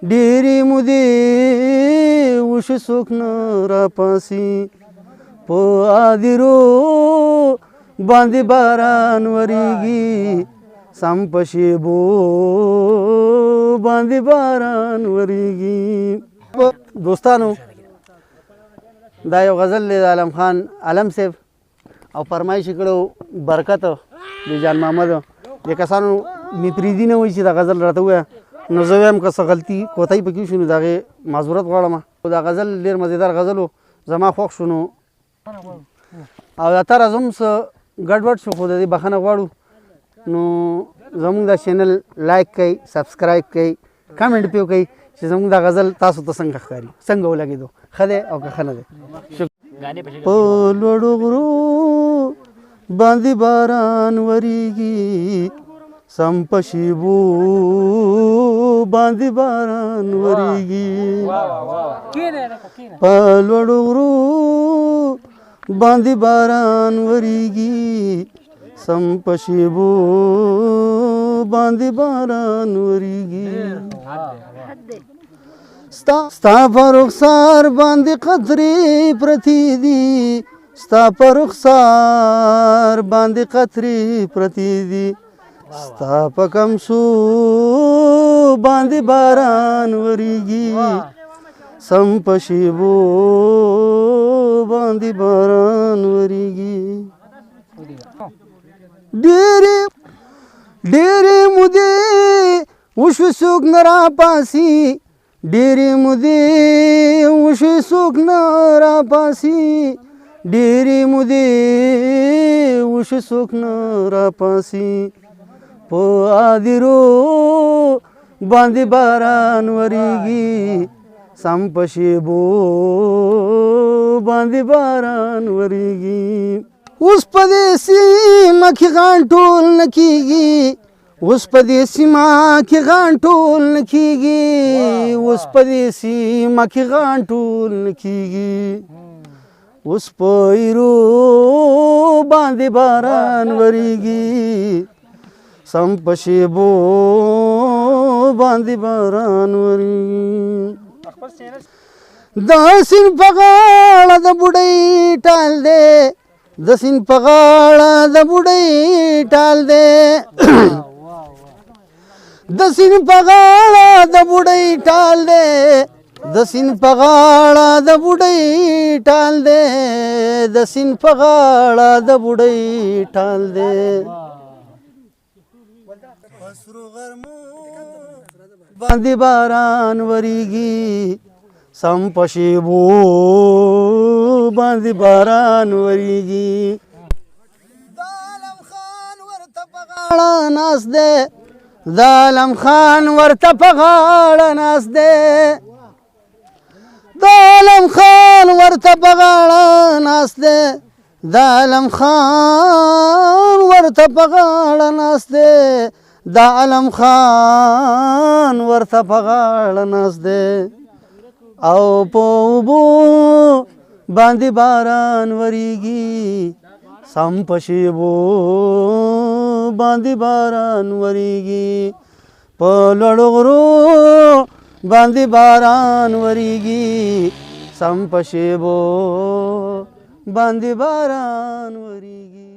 ډېرې مودې وشو څوک نه راپاسي په عادرو باندې باران وریږي سم په شیبو باندې باران وریږي. دوستانو دا یو غزل دی د علم خان علم صاحب او فرمایش یې کړی برکت د جان محمد. دې کسانو مې پرېږدي نه وایي چې دا غزل راته ووایه نو زه وایم که څه غلطي کوتاهي پکې وشي نو د هغې معذورت غواړم. دا غزل ډېر مزېدار غزل و زما خوښ شو نو او دا طرز هم څه ګډوډ شو خو د دې بخښنه غواړو. نو زموږ دا چینل لایک کوئ سبسکرایب کوئ کمنټ پې وکئ چې زموږ دا غزل تاسو ته څنګه ښکاري څنګه ولګېدو ښه دی او که ښه نه دی. په لوړو غرو باندې باران وریږي سم په شیبو باندې باران وریږي په لوړو غرو باندې باران وریږي سم په شیبو باندې باران وریږي ستا په رخسار باندې قطرې پرتې دي ستا په رخسار باندې قطرې پرتې دي ستا په کمسو باندې باران وریږي سم په شیبو باندې باران وریږي. ډېرې مودې وشوې څوک نه راپاسي ډېرې مودې وشوې څوک نه راپاسي ډېرې مودې وشوې څوک نه راپاسي په عادرو باندې باران وریږي سم په شیبو باندې باران وریږي. اوس په دې سیمه کې غان ټول نه کېږي اوس په دې سیمه کې غان ټول نه کېږي اوس په دې سیمه کې غان ټول نه کېږي اوس په ایرو باندې باران وریږي سم په شیبو باندې باران وریږي. د سیند په غاړه د بوډۍ ټال دی د سیند په غاړه د بوډۍ ټال دی د سیند په غاړه د بوډۍ ټال دی د سیند په غاړه د بوډۍ ټال دی د سیند په غاړه د بوډۍ ټال دی سرو غرمو باندې باران وریږي سم په شیبو باندې باران وریږي. د عالم خان ورته په غاړه ناست دی د عالم خان ورته په غاړه ناست دی د عالم خان ورته په غاړه ناست دی د عالم خان ورته په غاړه ناست دی د عالم خان ورته په غاړه ناست دی او په اوبو باندې باران وریږي سم په شیبو باندې باران وریږي په لوړو غرو باندې باران وریږي سم په شیبو باندې باران وریږي.